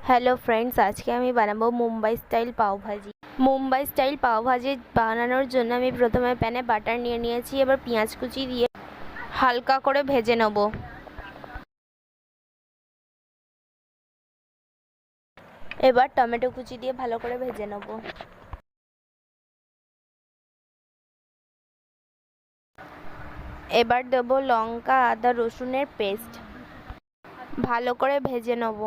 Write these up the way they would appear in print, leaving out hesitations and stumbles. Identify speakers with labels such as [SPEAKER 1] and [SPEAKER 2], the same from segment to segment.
[SPEAKER 1] Hello friends, আজকে আমি বানাবো মুম্বাই স্টাইল পাওভাজি। মুম্বাই স্টাইল পাওভাজি বানানোর জন্য আমি প্রথমে প্যানে বাটার নিয়ে নিয়েছি। এবার পেঁয়াজ কুচি দিয়ে হালকা করে ভেজে নেব। এবার টমেটো কুচি দিয়ে ভালো করে ভেজে নেব। এবার দেবো লঙ্কা, আদা, রসুনের পেস্ট, ভালো করে ভেজে নেব।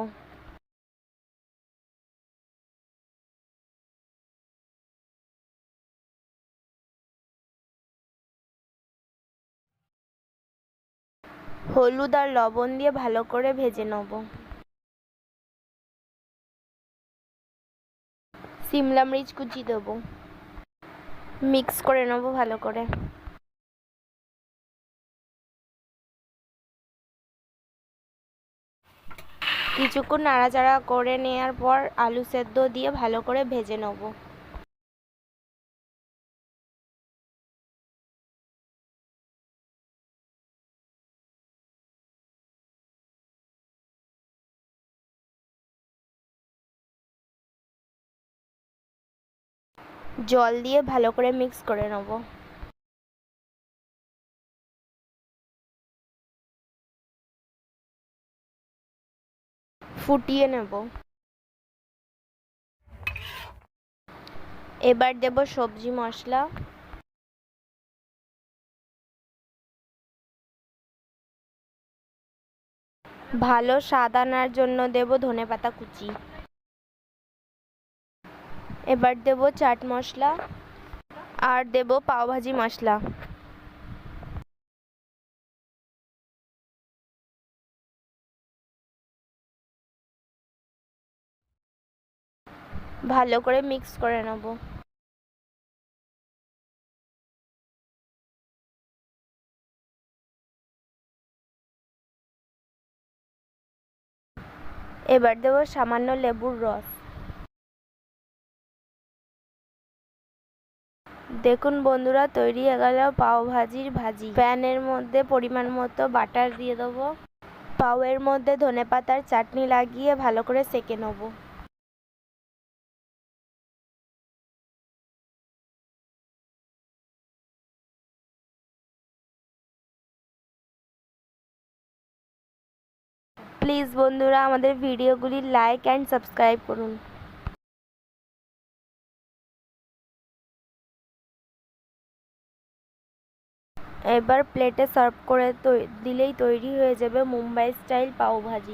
[SPEAKER 1] হলুদ আর লবণ দিয়ে ভালো করে ভেজে নেব। সিমলা মরিচ কুচি দেবো, মিক্স করে নেব ভালো করে। কিছুক্ষণ নাড়াচাড়া করে নেওয়ার পর আলু সেদ্ধ দিয়ে ভালো করে ভেজে নেব। জল দিয়ে ভালো করে মিক্স করে নেব। ফুটিয়ে নেব। এবার দেব সবজি মশলা, ভালো স্বাদ আনার জন্য দেব ধনেপাতা কুচি। এবার দেব চাট মশলা আর দেব পাওভাজি মশলা। ভালো করে মিক্স করে নেব। এবার দেব সামান্য লেবুর রস। দেখুন বন্ধুরা, তৈরি হয়ে গেল পাওভাজির ভাজি। প্যানের মধ্যে পরিমাণ মতো বাটার দিয়ে দেবো। পাওয়ের মধ্যে ধনেপাতার চাটনি লাগিয়ে ভালো করে সেঁকে নেব। প্লিজ বন্ধুরা, আমাদের ভিডিওগুলি লাইক অ্যান্ড সাবস্ক্রাইব করুন। এবার প্লেটে সার্ভ করে দিলেই তৈরি হয়ে যাবে মুম্বাই স্টাইল পাওভাজি।